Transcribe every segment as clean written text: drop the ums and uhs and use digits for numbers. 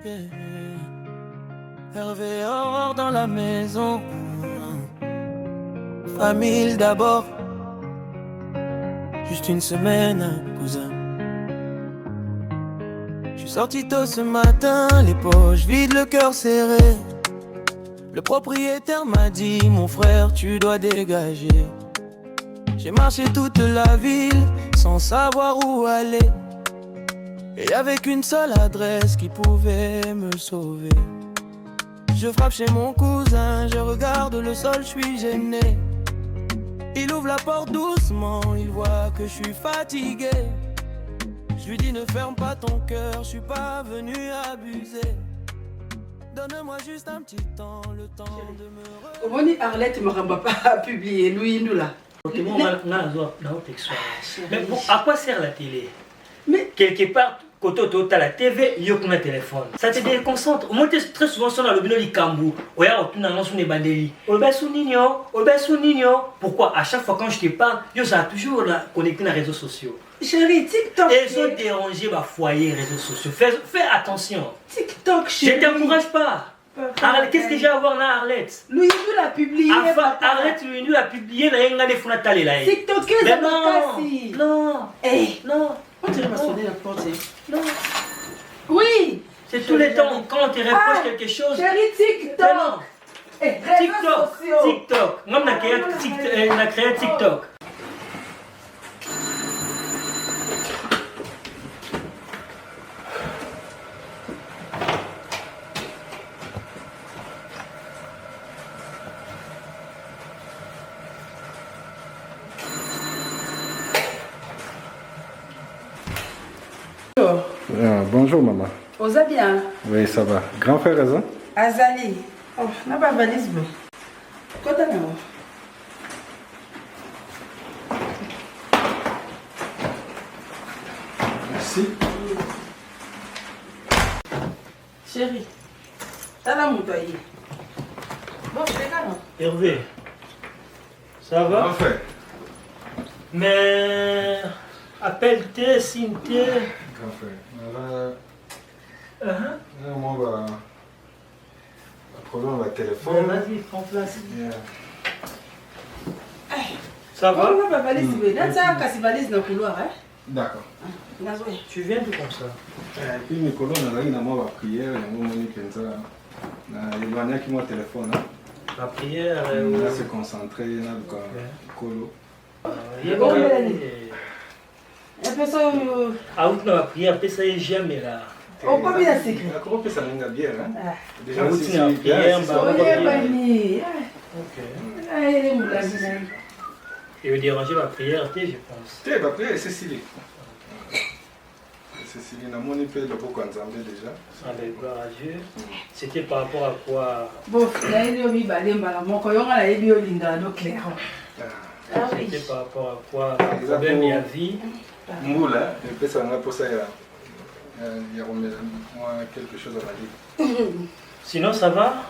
Yeah. Hervé Aurore dans la maison. Famille d'abord. Juste une semaine, cousin. Je suis sorti tôt ce matin, les poches vides, le cœur serré. Le propriétaire m'a dit, mon frère, tu dois dégager. J'ai marché toute la ville sans savoir où aller. Et y'avait qu'une seule adresse qui pouvait me sauver. Je frappe chez mon cousin, je regarde le sol, je suis gêné. Il ouvre la porte doucement, il voit que je suis fatigué. Je lui dis ne ferme pas ton cœur, je suis pas venu abuser. Donne-moi juste un petit temps, le temps de me... Comment dit Arlette ne m'a pas publié, lui, nous là. Mais bon, à quoi sert la télé? Mais quelque part, quand tu as la TV, il y a un téléphone. Ça te déconcentre. Au moins, très souvent, sur le bino du Kambou, on a des bandeli. Pourquoi? À chaque fois quand je te parle, je suis toujours connecté aux réseaux sociaux. chérie, TikTok. Et ils ont dérangé ma foyer réseaux sociaux. Fais attention. TikTok, chérie. Je ne t'encourage pas. Qu'est-ce que j'ai à voir dans Arlette? Lui, il l'a publié. Arlette, lui, l'a publié. TikTok, mais non. Non. Non. On dirait ma sonner la porte. Non. Oui. C'est tous les temps quand on te reproche quelque chose. Chérie, TikTok. TikTok. Moi, on a créé TikTok. Bonjour maman. Osa bien. Oui, ça va. Grand frère raison? Azali. Oh, n'a pas valise bleu. Quoi t'as là? Merci. Chérie, t'as la motoyer. Bon, je décale. Hervé, ça va? Grand frère. Mais appelle-toi, Cynthia. Grand frère. Moi, le problème avec le téléphone. Vas-y, prends place. Yeah. Ça va? On va pas valise bleu. Là, ça casse valise dans le couloir, hein? D'accord. Tu viens tout comme ça? Et puis, Nicolas, on a eu une prière, on a éloigné qui mon téléphone. La prière. On a se concentrer dans le colo. Ah oui, la prière, ça y est jamais là. On peut bien secret. Comment peut ça m'engager bien, hein? Déjà, c'est une prière. Il veut déranger la prière, je pense. Tu vas prier, Cécilie. Cécilie, on a mon épée de beaucoup ensemble déjà. Avec gloire à Dieu. C'était par rapport à quoi? Bon, là, il y a eu balé, mon coyon a eu Linda, donc clair. C'était par rapport à quoi? Le problème, il y a vie. Moula, et puis ça va pour ça, il y a moi quelque chose à dire. Sinon, ça va?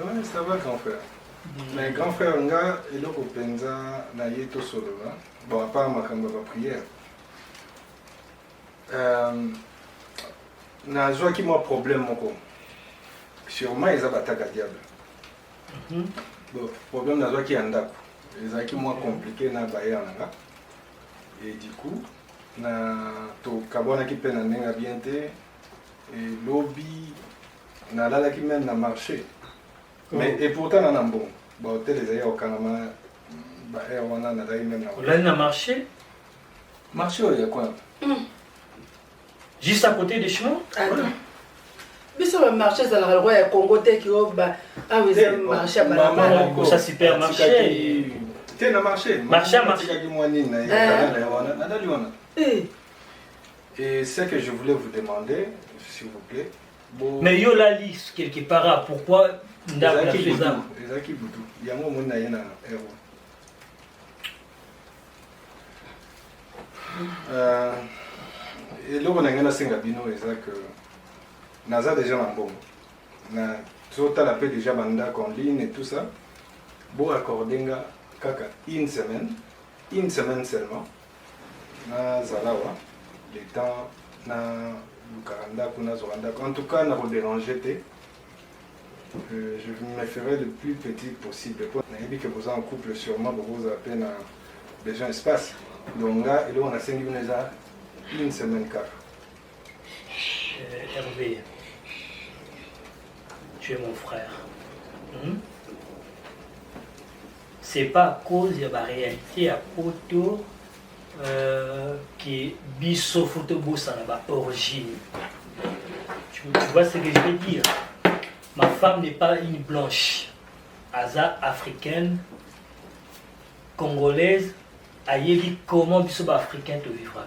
Oui, ça va, grand frère. Mais grand frère, il est au Penza, il est au solo. Bon, à part ma prière. Na joie qui m'a problème sûrement ils ont attaqué diable. Bon, problème na joie qui en d'accord. Les a qui moins compliqué na bailler en là. Et du coup, na to kabona qui peine en bienté et lobby na là qui mène na marché. Mais et pourtant on a un bon. Bon, hôtel les ailleurs au Canada, bah on a na même na. Là, il a marché. Marché il y a quoi? Juste à côté des chemins? Attends. Mais sur le marché, ça le roi Congo qui offre. Ah oui, c'est un marché à Balabala. Ça supermarché. Tu es un marché. Marché à marché. Et ce que je voulais vous demander, s'il vous plaît. Mais il y a la liste quelque part. Pourquoi il y a un moment où il y a un héros. Et là, on a un Singapino, que Naza déjà en bon. Tout à la paix déjà mandat en ligne et tout ça. Bon, accorder une semaine seulement. Na Zalawa, le temps, na En tout cas, on a dérangé. Je me ferai le plus petit possible. On a dit que vous êtes en couple, sûrement, vous avez à peine besoin d'espace. Donc là, on a 5 minutes, une semaine car. Hervé, tu es mon frère. C'est pas à cause de la réalité à Poto qui biso football ça n'a pas origine. Tu vois ce que je veux dire? Ma femme n'est pas une blanche, Aza africaine, congolaise, aïevi comment biso africain te vivra.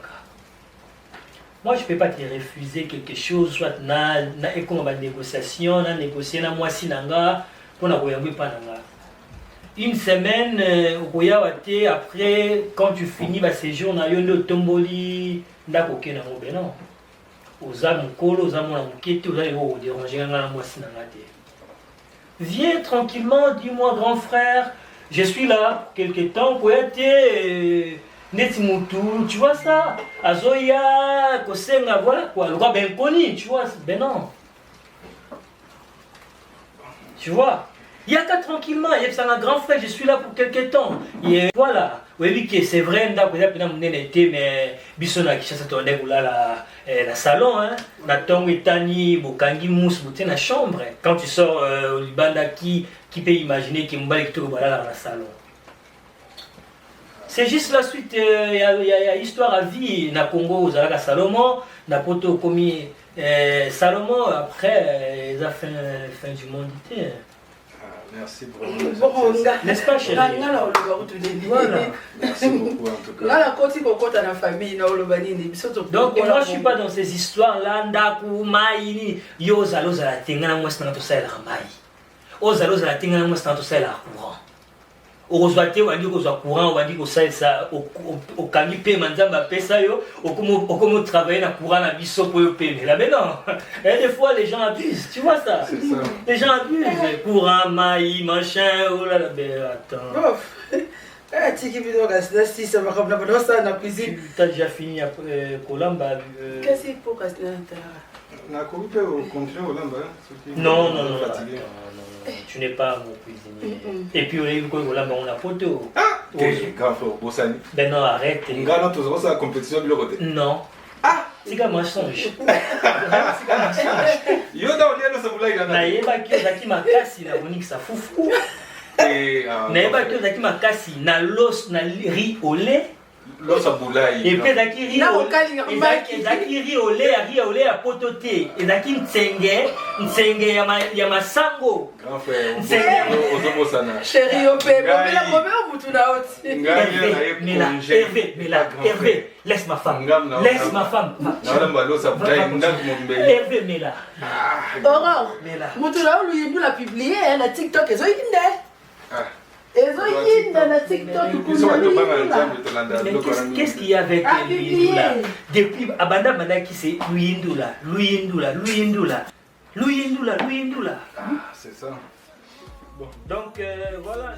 Moi, je ne peux pas te refuser quelque chose, soit na négociation, na négocier na moi sinanga pour na koyangwe pas nanga. Une semaine, après, quand tu finis ma séjour, na yondo tomboli ndakoke na ngobe non. Oza mukolo, oza mona mukete, oza yo déranger na moi sinanga te. Viens tranquillement, dis-moi grand frère, je suis là quelque temps pour être Netimutu, tu vois ça? Azoya, Kosenga, voilà quoi. Le roi ben connu, tu vois? Ben non. Tu vois? Il y a qu'à tranquillement, il y a un grand frère, je suis là pour quelques temps. Et voilà. Oui, c'est vrai, mais Bissona qui chasse ton la salon, hein. La tongue et tani, bokangi mousse, la chambre. Quand tu sors au Libanda, qui peut imaginer qu'il m'a dit tout dans la salon? C'est juste la suite, il y a histoire à vie. Na Congo, vous avez la Salomon, na Poto commis Salomon, après, ils ont fait fin du monde. Merci beaucoup. N'est-ce pas, chérie? Voilà. Merci beaucoup, en tout cas. Donc, moi, je ne suis pas dans ces histoires-là. Ndaku, Maïni, Yoza, Loza, la Tingana, moi, c'est dans tout ça, la Maï. Oza, Loza, la Tingana, moi, c'est dans tout ça, la courant. Ozwate wandi kozwa courant wandi kosalisa okangi pe manzamba pesa yo okomo travailler na courant na biso po yo pe là mais non. Et des fois les gens abusent, tu vois ça? C'est ça. Les gens abusent, courant maï machin, oh là là, ben attends. Tu as déjà fini après Colamba? Qu'est-ce qu'il faut casser? Non, tu n'es pas mon cuisinier. Et puis on a photo. Ben non, arrête. Compétition de l'autre. Non. Ah, c'est comme un songe. Naïba qui ozaki makasi na Monique sa foufou. Naïba qui ozaki makasi na los na riz au lait. Et puis ezaki riz au lait à pototé. Ezaki ntsenge ya masango. Grand frère, chérie, Hervé, laisse ma femme. Laisse ma femme. Hervé, mais là. Aurore, Moutoula, lui, il l'a publié na TikTok. Qu'est-ce qu'il y a avec Louindula? Depuis Abanda Banda qui c'est Louindula. C'est ça. Bon. Donc voilà.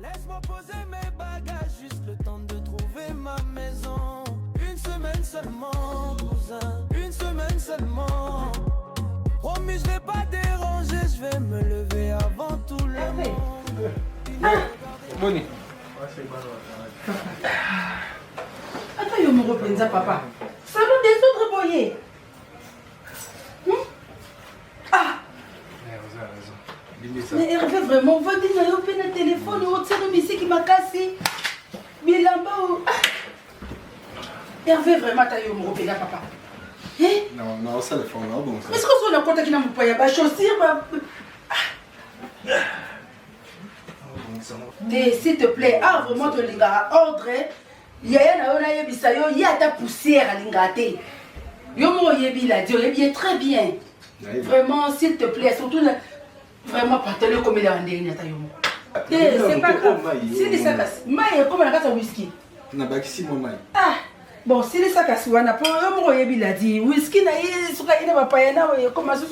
Laisse-moi poser mes bagages, juste le temps de trouver ma maison. Une semaine seulement, cousin, une semaine seulement. Promis, je vais pas déranger, je vais me lever avant tout le monde. Boni. Attends, je me reprends ça, papa. Salon des autres boyers. Ah! Mais Hervé, vraiment, va dire, il y a un téléphone, il y a un ici qui m'a cassé. Mais là-bas, Hervé, vraiment, tu as eu un repère, papa. Non, ça le fait, on a bon. Est-ce qu'on a compté qu'il n'a pas chaussure? S'il te plaît, vraiment, tu as ordre. Il y a ta poussière à l'ingate. Il est très bien. Vraiment, s'il te plaît, surtout, vraiment, partenaire comme il est en dernier. C'est pas grave. Si les sacs, maï, comme la carte à whisky. Ah, bon, si les sacs à souana, pour un il a dit whisky, il ne va pas y aller, comme ça.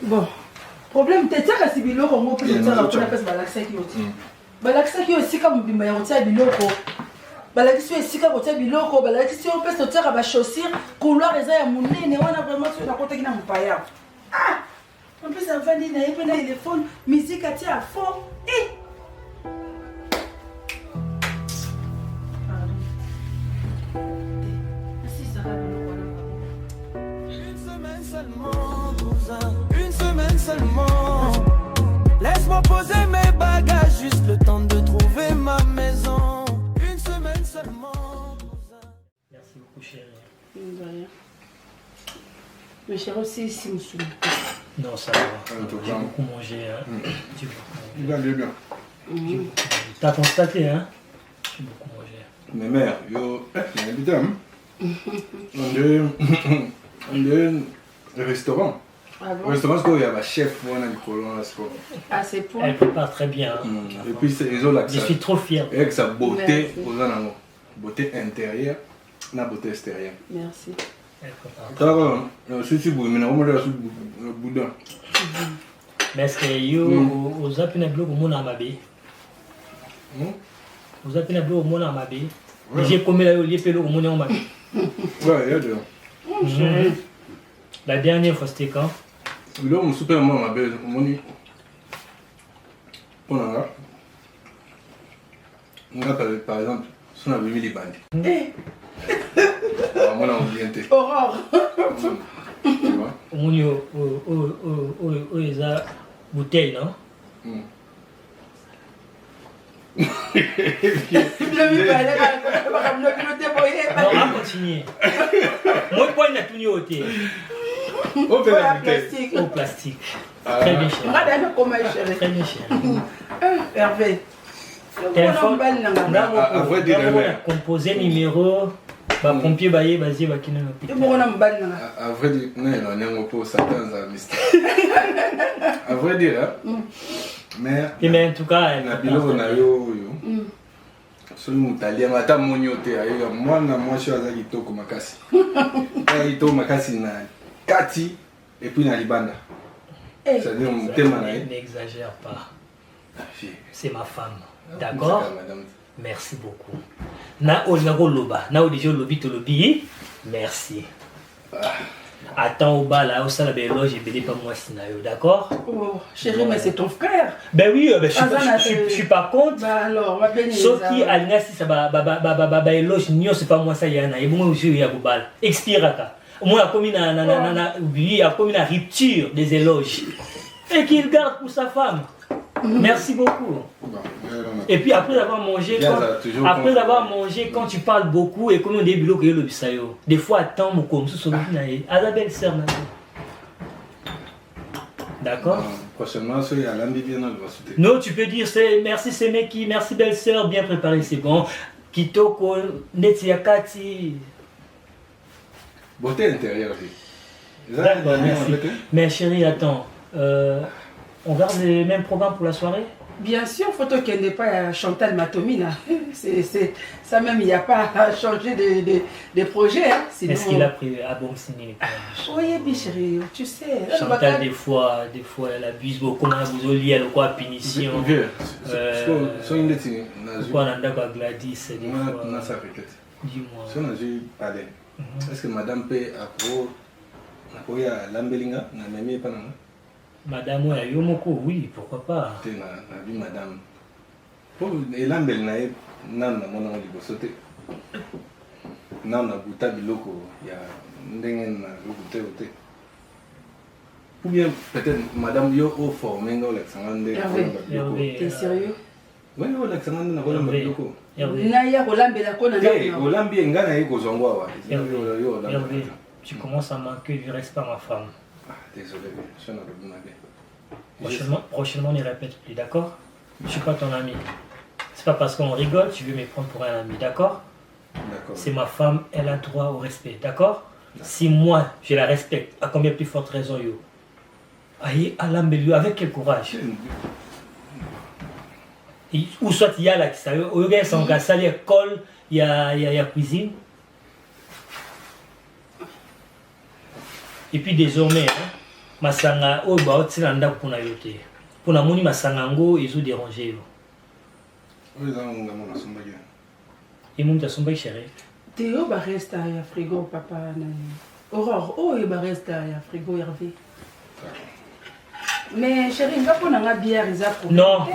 Bon, problème, tu es là, si tu es là, on peut te dire que tu as fait la 5 minutes. balakisaki yo esika mobimba ya kotia biloko balakisi yo esika kotia biloko balakisi yo mpe sotiaka bachaussure couloir eza ya monene wana vraiment soki nakotaki na mopaya mpesa avandi na ye mpe na telefone musique atia à fond Une semaine seulement. Laisse-moi poser mes bagages, juste le temps de trouver ma maison. Une semaine seulement. Merci beaucoup, chérie. Mais chérie aussi, si me saoule. Non, ça va. J'ai beaucoup mangé. Hein. J'ai beaucoup mangé. Il va bien. T'as constaté, hein? J'ai beaucoup mangé. Mais mère, yo, putain, on est restaurant. Ah bon? Restaurant, c'est qu'il y a un chef, on a du colon là, c'est quoi? Ah, c'est pour. Elle prépare très bien. Hein. Et puis, ils ont là. Je suis trop fier. Avec sa beauté, beauté intérieure, la beauté extérieure. Merci. Elle prépare. Si tu veux, mais on va faire le boudin. Mais est-ce que yo, aux appels blocs au monde à ma baie? Aux appels blocs au monde à ma baie? J'ai commis la lié pelo au monde à ma baie. Ouais, il y a deux. La dernière fois, c'était quand? Là, on super mal ma belle. On a par exemple, si on avait mis les bandits. Alors, moi, on a oublié. Aurore. Tu vois? On a des bouteilles, non? Non, on va continuer. Moi, je vais tout ôter. Au plastique. Au plastique. Très bien cher. Très bien cher. Hervé. Téléphone. On a composé numéro. Pompier baillé basé bakina. À vrai dire, non, on est un peu certains amistades. À vrai dire, mais en tout cas, na bilo na yo solo mutalia mata monyote ayo mwana mwasi aza kitoko makasi. Kitoko makasi na kati et puis na libanda. C'est-à-dire mon thème là. N'exagère pas. C'est ma femme. D'accord? Merci beaucoup. Na olingako loba, na odije lobi to lobi. Merci. Attends au bas là, au salon d'éloge, et pas moi sinayo, d'accord? Oh, chérie, mais c'est ton frère. Ben oui, je suis pas contre. Bah alors, on va bénir. Sauf qui a l'ingé si ça va éloge, c'est pas moi ça yana. Et moi aussi il y a bal. Expiraka. Moi a commis la rupture des éloges et qu'il garde pour sa femme. Merci beaucoup. Et puis après avoir mangé, quand tu parles beaucoup et comme on dit que le bisayo, des fois attends mon comme ça à la belle sœur. D'accord? Prochainement, il y a l'ambition. Non, tu peux dire merci c'est Meki, merci belle sœur, bien préparé, c'est bon. Kitoko, Netiakati. Beauté intérieure aussi. D'accord, merci. Mais chérie, attends. On garde le même programme pour la soirée? Bien sûr, photo qu'elle n'est pas Chantal Matomina. Ça même, il n'y a pas à changer de projet. Hein. Est-ce qu'il a pris à bon signe? Oui, bien chérie, tu sais. Chantal, des fois, elle abuse beaucoup. Comment vous avez lié à quoi punition? Pourquoi on a d'accord Gladys? Dis-moi. Si on a eu parlé, est-ce que madame peut appuyer à l'ambelinga? Madame, oui, pourquoi pas? Madame. Et l'ambel n'a pas mon nom de sauter. N'a pas goûté biloko. Il y a n'engen goûté. Ou bien peut-être madame yo au formé dans l'examen. T'es sérieux? Oui, l'examen n'a pas le biloko. Naya Rolambela Kona. Rolambie ngana yeko zongwa. Tu commences à manquer du respect à ma femme. Désolé, je n'ai pas. Prochainement, on ne répète plus, d'accord? Je ne suis pas ton ami. C'est pas parce qu'on rigole, tu veux me prendre pour un ami, d'accord? C'est ma femme, elle a droit au respect, d'accord? Si moi, je la respecte, à combien plus forte raison, yo? Aïe, avec quel courage? Ou soit il y a là, il y a son salle, il y a école, il y a cuisine. Et puis désormais, masanga o ba otina ndako kuna yote. Pour moni masanga ngo ils ont dérangé. Et mon tasumba chéri. Théo va rester à frigo papa nani. Aurore, oh il va rester à frigo Hervé. Mais chérie, il va prendre un bière Non.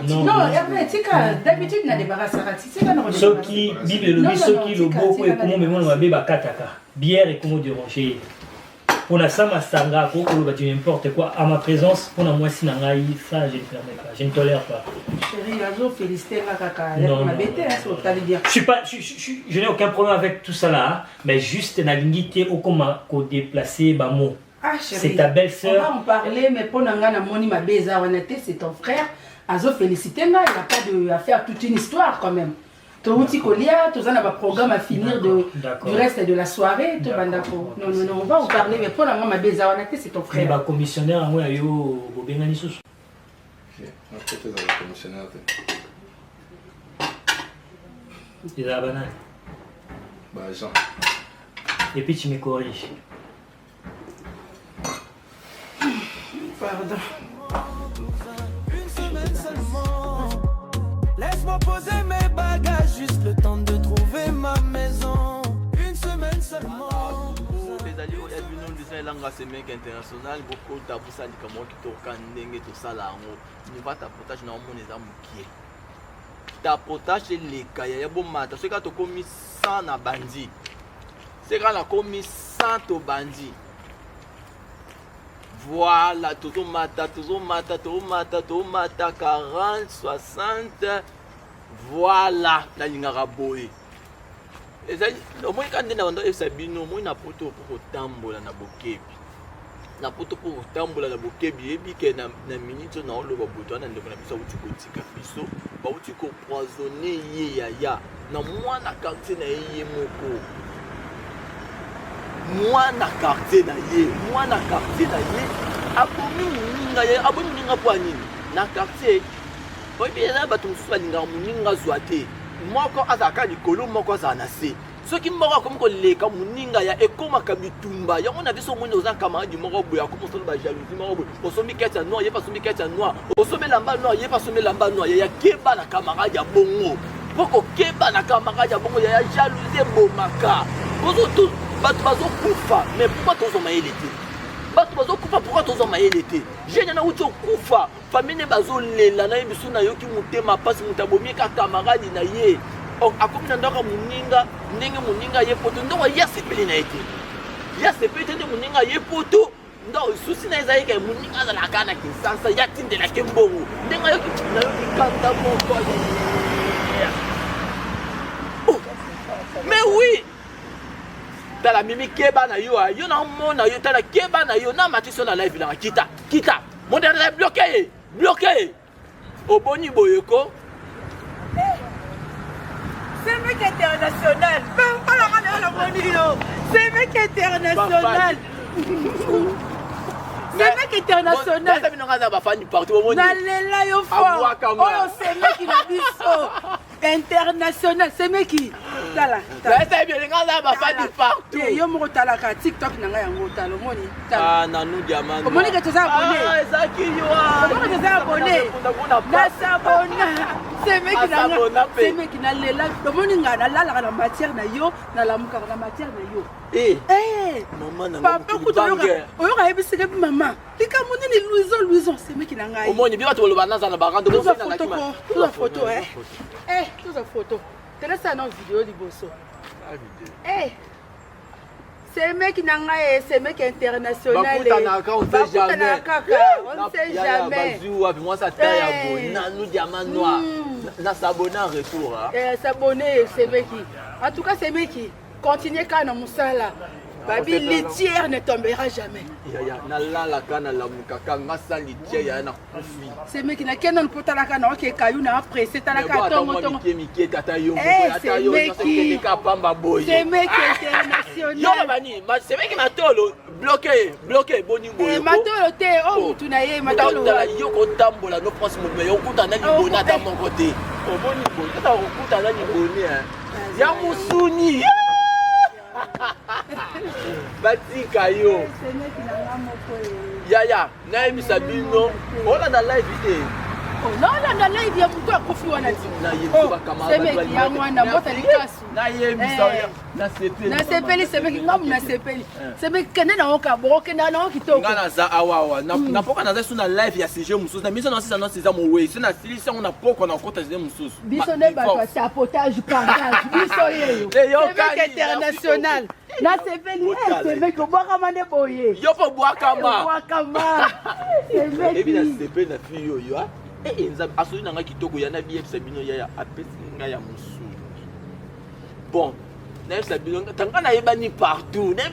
Non, Hervé, tu sais d'habitude n'a débarrassé Sarati, c'est pas normal. Ce qui Bible le qui le beau et comment mais mon bébé kataka. Bière et comment déranger. On a ça ma sanga ko n'importe quoi à ma présence on a moi si nangai ça je ne permets pas, je ne tolère pas. Chérie, azo féliciter kaka. Ma bête c'est au tali dire. Je n'ai aucun problème avec tout ça là, mais juste na lingité au comment ko déplacer ba mot. Ah chérie. C'est ta belle-sœur. On va en parler mais pour nanga na moni ma beza honnêteté c'est ton frère. Azo féliciter il n'a pas de à faire toute une histoire quand même. Touti Kolia, tous on a un programme à finir du reste de la soirée. Non, on va en parler, mais pour la maman, ma bézawanate, c'est ton frère. Le commissionnaire, moi, il y a eu Bengani Soussou. Commissionnaire. C'est la banane. Bah, Jean. Et puis tu me corriges. Pardon. Une semaine seulement. Laisse-moi poser mes bagages, juste le temps de trouver ma maison. Une semaine seulement. Les alliés, il y a une langue c'est mec international, beaucoup de tabous syndicaments qui toquent et tout ça là. Nous va tapotage dans mon examen qui est. Tapotage les cas, il y a bon matin. C'est quand tu as commis 100 à bandit. C'est quand tu as commis 100 au bandit. Voilà, tout mata, 40, 60. Voilà, la ligne raboé. Et ça, au moins quand on a Sabino, moi na poto pour tambola na bokebi. Na poto pour tambola na bokebi, et puis que na minute na lo babuto na ndeko na biso uti kotika biso, ba uti ko poisonner ye ya. Na moi na quartier na ye moko. Moi na quartier na ye, abomi ninga po nini na quartier. Boy bien là bato mususu balinga muninga zwate. Moko azaka likolo moko azana se. Soki moko comme ko leka muninga ya ekomaka bitumba. Yango na biso moni oza camarade moko boya ko mosolo ba jalousie moko boya. Osomi kete noir, ye pas somi kete noir. Osomi lamba noir, ye pas somi lamba noir. Ya keba na camarade ya bongo. Poko keba na camarade ya bongo ya jalousie bomaka. Bozo tout bato bazo kufa, mais pourquoi tozo maele te? Bato bazo kufa pourquoi tozo maele te? Jeune na uti kufa, famille bazo lela na biso na yoki mutema pasi mutabomi ka camarade na ye. Akomi na ndaka muninga, ndenge muninga ye poto ndo ya sepeli na ete. Ya sepeli te muninga ye poto. Ndo susi na ezali ke muninga za la kana Kinshasa ya tinde la kembongo. Ndenga yoki na yoki kanta moko. Oh. Mais oui. Tala mimi keba na yo na mona yo tala keba na yo na matiso na live la kita mon dernier bloqué oboni boyeko c'est mec international c'est mec international c'est mec international ça binonga za ba fan partout oboni na lela yo fort oh c'est mec na biso international c'est mec qui tala ça bien nga za ba fan partout yo mo tala ka TikTok na nga yango tala moni ah na nous diamant moni que tu as abonné ah ça qui yo moni que tu as abonné na s'abonner c'est mec qui na c'est mec qui na lela moni nga na la na matière na yo na la muka na matière na yo maman na papa kutoyoka oyoka ebisike maman lika moni ni Louison c'est mec qui na nga omoni bi bato lo banza na barando tout la photo tout la photo tele ça dans vidéo liboso c'est mec nangaye c'est mec international on sait jamais moi ça taille à nous diamant noir na s'abonner en retour s'abonner c'est mec en tout cas c'est mec qui continue quand on musala babi litière ne tombera jamais na la kana la mukaka ngasa litière ya na kufi c'est mec na kenon potala kana OK kayu na après c'est la katongo tongo miki tata yo c'est mec qui pamba boy c'est mec international yo bani c'est mec matolo bloqué boni boy matolo te oh mutuna ye matolo yo ko tambola no pense mo yo kuta na libona ta mon côté boni boy tata ko kuta na liboni ya musuni batika yo yaya na ebisa bino ona na live te Non, live ya mutu akufi wana ti. Semeki ya mwana mbota likasu. Nasepeli semeki ngamu nasepeli. Semeki kende na oka boke na okitoko. Ngana za awawa. Na poka na za na live ya CG mususu. Na miso na sisa na sisa mo we. Sina silisa on a poko na kota CG mususu. Biso ne ba kwa sabotage partage. Biso yeyo. Semeki international. Nasepeli semeki obwaka mande boye. Yo po bwakama. Bwakama. Semeki. Ebi na sepeli na fiyo yo. Asoli nanga kitoko yana bien sabino ya apesi nga ya musu. Bon, na sabino tanga na yebani partout na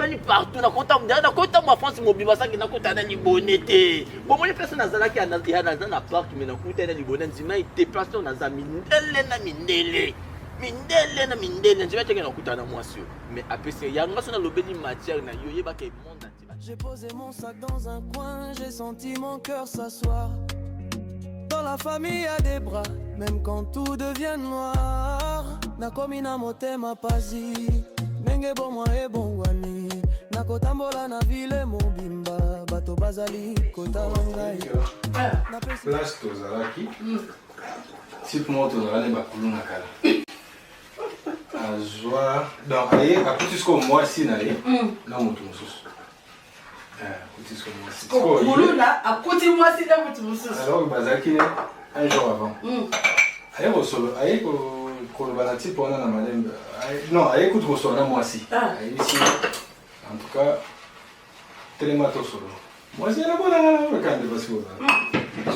kota ma France mobima saki na kota na libonete. Bon moi personne na zala ki na parc mais na kota na libonete nzima ite place na za mindele na mindele. Nzima teke na kota na mwasi. Mais apesi yanga sona lobeli matière na yo yeba ke monde entier. J'ai posé mon sac dans un coin, j'ai senti mon cœur s'asseoir. Dans la famille y a des bras, même quand tout devient noir. Nakomina motema pazi, nenge bon moi et bon wani. Nakotambola na ville mobimba, bato bazali kotangai. Place tozalaki, type mo tozalane bakulu na kala. Azwa, donc aye akuti sko mwasi na ye, na mutu mususu. Kuluna akuti mwasi na mutu mususu. Alors bazaki un jour avant. Aye solo, aye ko bana type on a na malembe. Non, aye kutu ko solo na mwasi. Aye ici en tout cas telemato solo. Mwasi na bona na kande basi bona.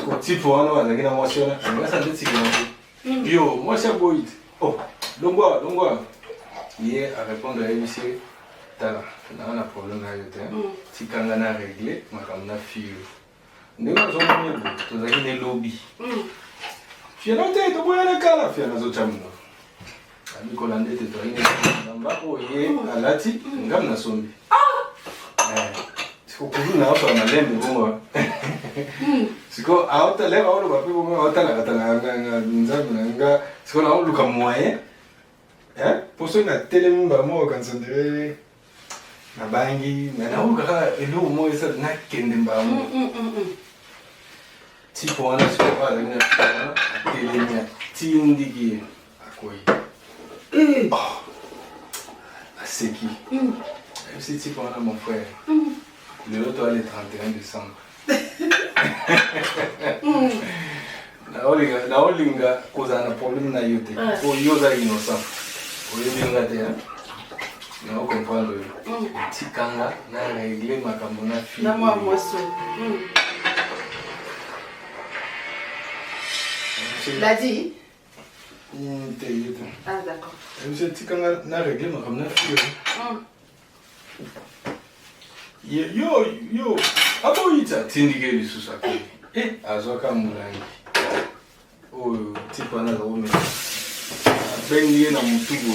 Ko type on a na mwasi na, ngasa ndetsi kina. Yo, mwasi aboit. Oh, longwa. Hier à répondre à monsieur Tala. On a un problème à yote. Si quand on a réglé, on a fille. Nous avons un lobby. Fille non tête, on voit la cala, fille na zochamu. Ami kolande te to ine namba o ye alati ngam na sombi. Siko kuzu na auto na lembe bongo. Siko auto le auto ba pe bongo auto la nga nzambe nga siko na oluka moyen. Pour ceux qui ont tellement de gens qui sont derrière la bangi, mais là où il y a moins ça n'a qu'un débat. Si pour un aspect pas la minute, télé, si indiqué à quoi? C'est qui? C'est pour un mon frère. Le autre est le 31 décembre. Na olinga cause un problème na yote. Pour yoza innocent. Oui, bien gâté, hein. Non, on comprend le petit kanga, n'a réglé ma camona fille. Non, moi, ça. L'a dit? Ah, d'accord. Monsieur petit kanga, n'a réglé ma camona fille. Yo, aboyita, tindigé du sous-sac. Azoka moulangi. Oh, petit pana de rome. Bengi na mutugo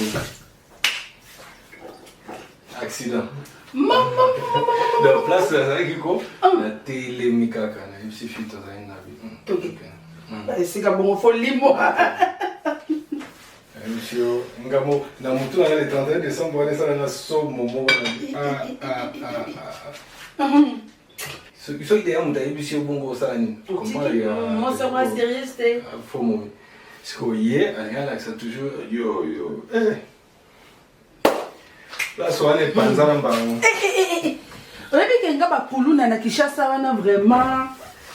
accident de place là qui ko na télé mikaka na il suffit de ça na bi c'est ka bon faut limo monsieur ngamo na mutu na le 31 décembre on est ça na so momo ce qui est un des monsieur bongo ça ni comment il y a moi ça va sérieux c'est faut moi parce que hier on a ça toujours yo là soit les panza na bango oyebi ke nga bakuluna na Kinshasa wana vraiment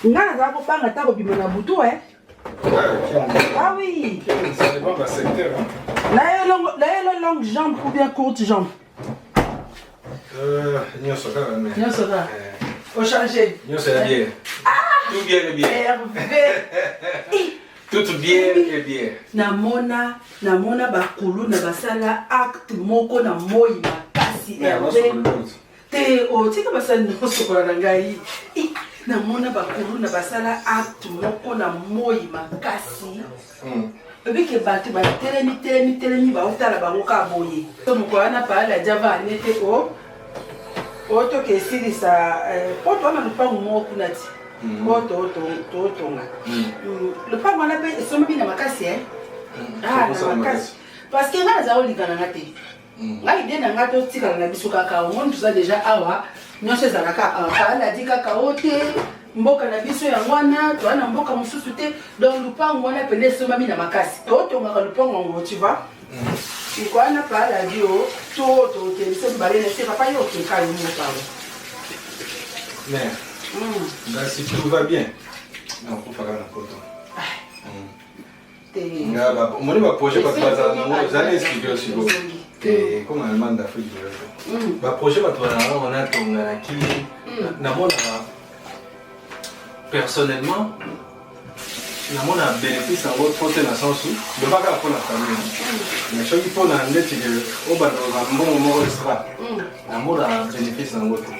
nga naza kobanga ta kobima na butu ah oui ça dépend du secteur la longue jambe ou bien courte jambe nyonso kaka mais nyonso kaka au changer nyonso ya bien tout bien et bien tout bien et bien namona bakuluna basala acte moko na moi makasi te otika basala nosokola na ngai namona bakuluna basala acte moko na moi makasi ebike bato batelemi bautala bango ka boye to moko wana paala java anete otoka esilisa poto wana lupango moko kuna ti totonga lupango wana mpe esombi bina makasi na makasi parce que nga naza kolingana nga te ngai ide na nga totikala na biso kaka omoni toza deja awa nyonso ezalaka paala di kaka o te mboka na biso yango wana toa na mboka mosusu te donc lupango wana pene esomami na makasi totongaka lupango yango tu vois ikwana pala dio tokendisa mibale na se papa yo okeka yo moko yango mais si tout va bien nakofaka na poto omoni baprojet bato bazala nango zana explique siko comme allemagne d'afrique de l'ouest baprojet bato bazala nango wana tonganaki namonaka personnellement namona bénéfice yango trop te na sensu lobaka mpona famille mais soki mpona ndeti obandaka mbongo moko extra namona bénéfice yango te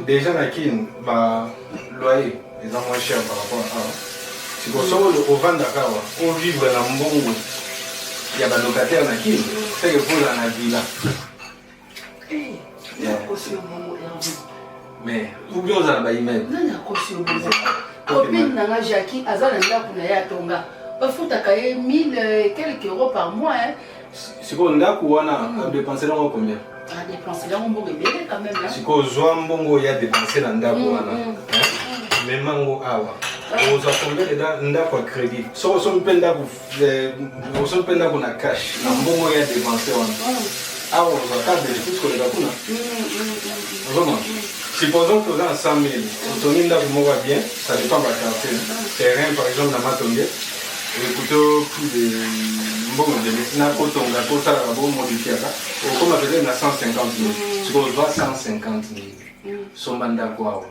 déjà na kine baloyer eza moins cher par rapport à sikoso ovandaka awa ovivre na mbongo ya balocataire na kine seke kozala na villa mais oubien ozala baimmeuble copine nanga Jackie aza na ndako na ye atonga bafutaka ye 1000 quelques euros par mois sikoyo ndako wana adepense nango combien adepense nango mbongo ebele quand même là sikoyo zwa mbongo ya depense na ndako wana memango awa ozwa combien ndako ya crédit soko osomi mpe ndako na cash na mbongo ya depense wana awa ozwaka bénéfice koleka kuna ozomona supposons que dans 100 000, on a bien, ça dépend de la quartier. Terrain, par exemple, dans Matongue, écoutez, plus de bon de maintenant, quand on a tout ça, on modifie ça. Comme on faisait 150 000, ce qu'on voit 150 000, son mandat quoi.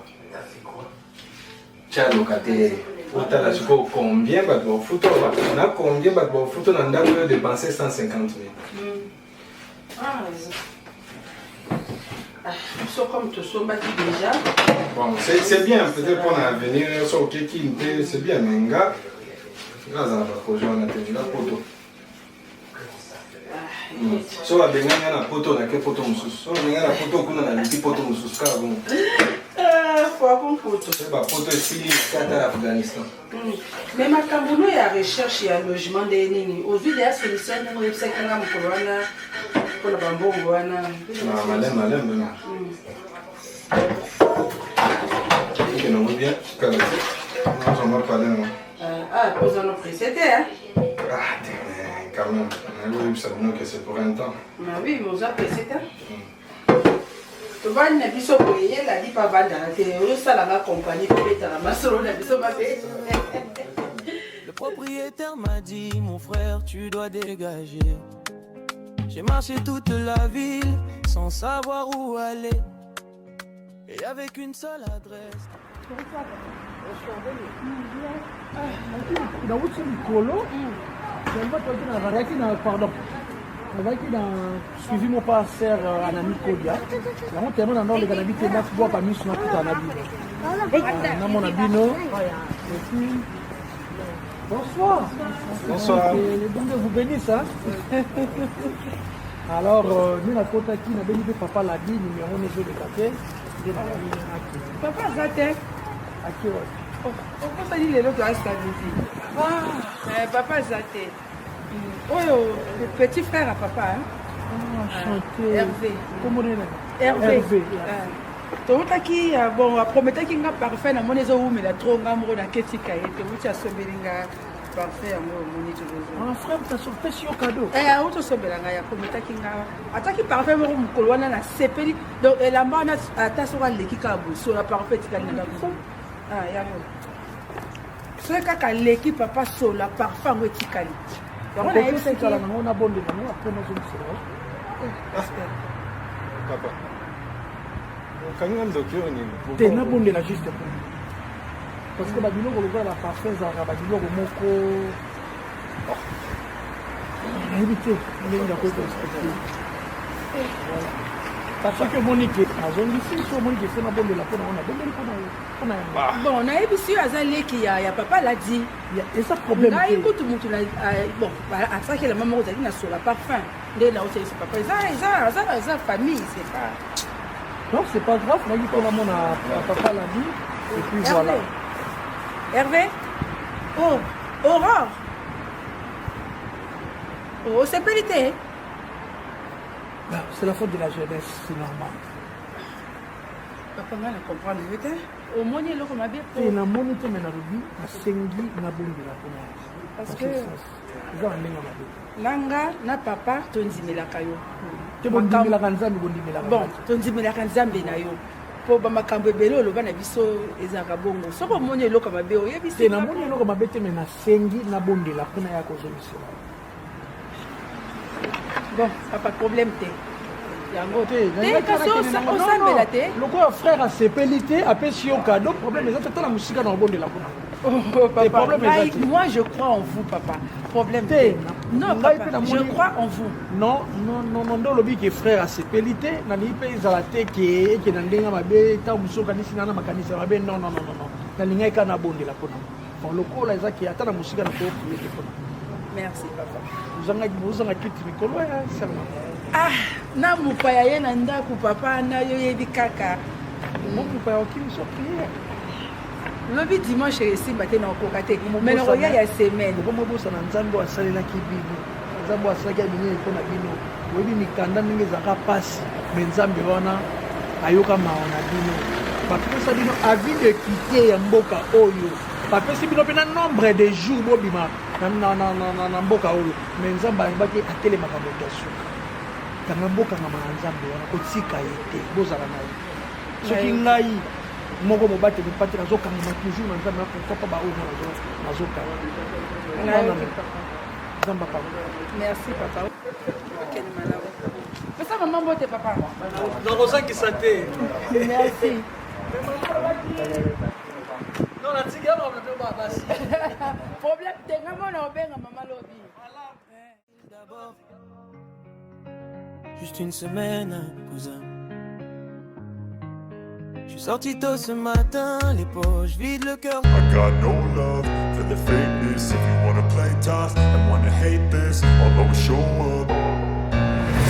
Tiens, locataire, autant là, combien va te foutre, on a combien va te foutre dans le dépenser 150 000. Ah, comme tu sois déjà. Bon, c'est bien, peut-être pour l'avenir, c'est bien, mais gars, on a projet, on a tenu la photo. Si on a bien la photo, on a quelle photo si on a la photo, on a la petite photo, c'est la photo ici, c'est l'Afghanistan. Mais ma Cameroun est à recherche et à logement des lignes. Au vu de la solution, on a fait un peu pour la bambou, madame. Ok, non, bien, on va parler. Posons nos précédents. Quand même, on a vu ça que c'est pour un temps. Oui, mais on a précédents. Tu vois, il n'y a plus de payer, la dit pas va dans la télé, ça la compagnie pour être à la masse, on a plus de Le propriétaire m'a dit, mon frère, tu dois dégager. J'ai marché toute la ville sans savoir où aller. Et avec une seule adresse. Suivi mon pasteur Anami Kodia. On termine dans le Ganabi qui n'a pas parmi son tout en habit. Mon abino. Bonsoir. Bonsoir. Les bons de vous bénissent. Alors, nous, la côte qui n'a béni papa l'a dit, numéro 9 de café. Papa Zate. Pourquoi ça dit les autres à papa Zate. Oh, le petit frère à papa. Enchanté. Hervé. Comment on est Hervé. Qui bon, promettait qu'il n'a pas parfait dans mon maison, mais la trop grande dans Ketika et que tu as sauvé parfait à mon frère, tu as sauvé sur cadeau. On te sauve la gaïa, promettait qu'il n'a attaqué parfait mon colonne à CPD. Donc, la manne à ta sur l'équipe sur la parfaite. Ah, Yango. Ce cas l'équipe papa sur la parfum verticale. On a essayé de faire la main, on a bon de nous, après nous sommes Papa. Quand on a t'es bon de la juste parce que Babylone on la parfum à Babylone au moko éviter les gars côté parce que Monique a zone ici sur Monique c'est ma bonne de la peau on a bon on a ébisu azali qui ya papa l'a dit et ça problème là écoute tout la bon à ça que la maman ozali na sur la parfum dès là c'est papa ça famille c'est pas. Non, c'est pas grave, là, il faut vraiment papa l'a dit, et puis Hervé. voilà. Hervé. Oh, Aurore. Oh, c'est pénité. C'est la faute de la jeunesse, c'est normal. Papa, je comprends. Au moins, il y a l'eau comme un bébé. Et la monnaie, tu m'as dit, à Sengi, na bondi la parce que langa na papa tondimela yo. Tu bondimela kanzambe bondimela. Bon, tondimela kanzambe na yo. Po ba makambo ebele oloba na biso ezaka bongo. Soko moni eloko mabe oyebisi. Te na moni eloko mabe te me na sengi na bondela kuna ya kozomisela. Bon, pas de problème te. Yango te. Le frère a sepelité, après si au cadeau, problème est la musique dans le bon de la kuna. Oh, papa, moi je crois en vous, papa. Problème. Non, papa, je crois en vous. Non, le but que frère a sepelité, nani pe izalate que nandenga mabe ta muso kanisi nana makanisa mabe non. Na linga kana bon de la kuna. Bon le ko la ezaki ata na musique na ko prier kuna. Merci, papa. Vous en avez quitté Mikolo, ah, na mupaya ye na ndaku papa na yo yebi kaka. Mon mupaya okimi so prier. Lobi dimanche ici matin na kokate. Mais le roya ya semaine. Comme bossa na nzambo asalela ki bino. Nzambo asalaki bino ko na bino. Webi mikanda ninge zaka pasi. Mais nzambe wana ayoka maona bino. Bapesa bino avis de quitter ya mboka oyo. Bapesi bino pena nombre de jours bobima na mboka oyo. Mais nzambe ayebaki atelemaka moto asuka. Kanga mboka na nzambe wana kotika yete bozala na ye. Soki ngai moko mobate mipati nazokanga toujours na nzambe pourquoi pas ba oyo nazoka. Nzambe papa. Merci papa. Quel malheur. Mais ça maman bote papa. Narosa qui santé. Merci. Non, la tigre on va pas basi. Problème tenga mona obenga maman lobi. D'abord juste une semaine, cousin. Je suis sorti tôt ce matin, les poches vides, le cœur. I got no love for the fakeness. If you wanna play tough and wanna hate this, I'll always show up.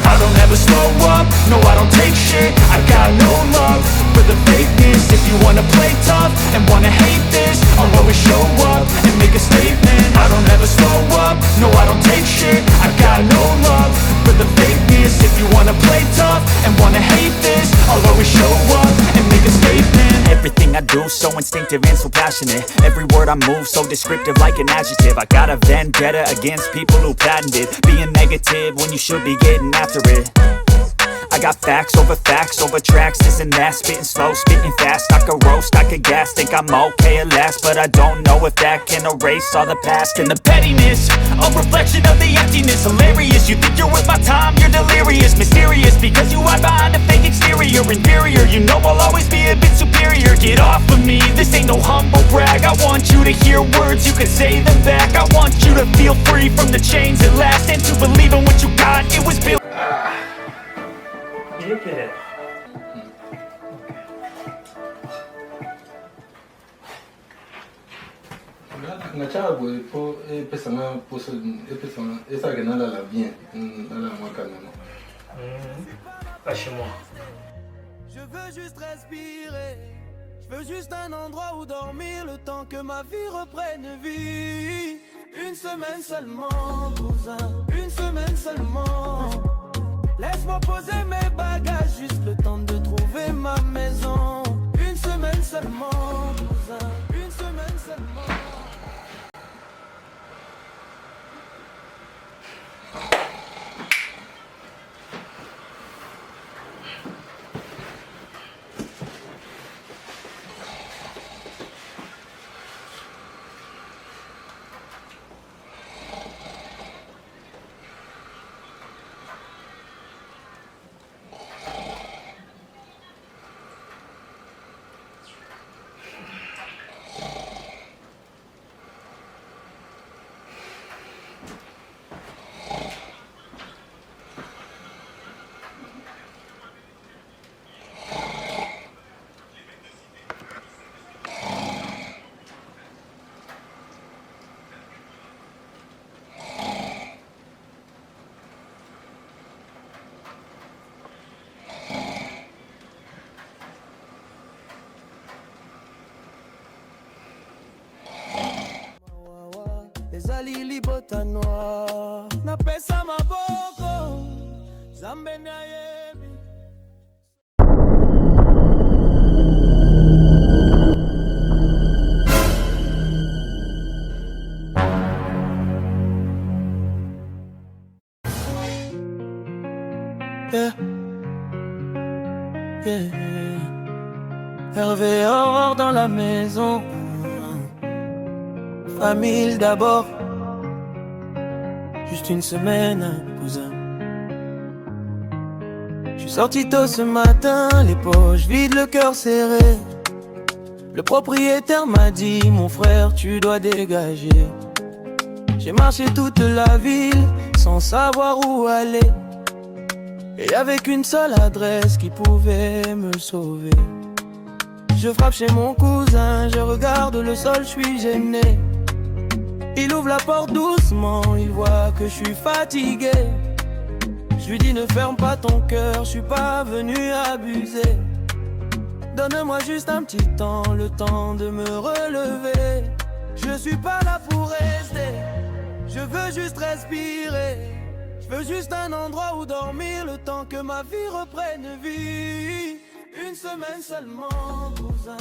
I don't ever slow up, no I don't take shit. I got no love for the fakeness. If you wanna play tough and wanna hate this, I'll always show up and make a statement. I don't ever slow up, no I don't take shit. I got no love for the fakeness. If you wanna play tough and wanna hate this, I'll always show up and make a statement. Everything I do so instinctive and so passionate. Every word I move so descriptive like an adjective. I got a vendetta against people who patented being negative when you should be getting after it. I got facts over tracks, this and that. Spitting slow, spitting fast, I could roast, I could gas. Think I'm okay at last, but I don't know if that can erase all the past. And the pettiness, a reflection of the emptiness. Hilarious, you think you're with my time, you're delirious. Mysterious, because you hide behind a fake exterior. Inferior, you know I'll always be a bit superior. Get off of me, this ain't no humble brag. I want you to hear words, you can say them back. I want you to feel free from the chains that last, and to believe in what you got, it was built. Il est quelle heure? Nachaa boy po pesa ma poso pesa ma esa que nada la bien nada moi quand même. Pas chez moi. Je veux juste respirer. Je veux juste un endroit où dormir le temps que ma vie reprenne vie. Une semaine seulement, cousin. Une semaine seulement. Laisse-moi poser mes bagages, juste le temps de trouver ma maison. Une semaine seulement, cousin. Une semaine seulement. ezali libota noir napesa maboko zambe na yebi Yeah. Yeah. Hervé Aurore dans la maison. Famille d'abord. Juste une semaine, cousin. Je suis sorti tôt ce matin, les poches vides, le cœur serré. Le propriétaire m'a dit, mon frère, tu dois dégager. J'ai marché toute la ville sans savoir où aller. Et avec une seule adresse qui pouvait me sauver. Je frappe chez mon cousin, je regarde le sol, je suis gêné. Il ouvre la porte doucement, il voit que je suis fatigué. Je lui dis ne ferme pas ton cœur, je suis pas venu abuser. Donne-moi juste un petit temps, le temps de me relever. Je suis pas là pour rester, je veux juste respirer. Je veux juste un endroit où dormir, le temps que ma vie reprenne vie. Une semaine seulement, cousin.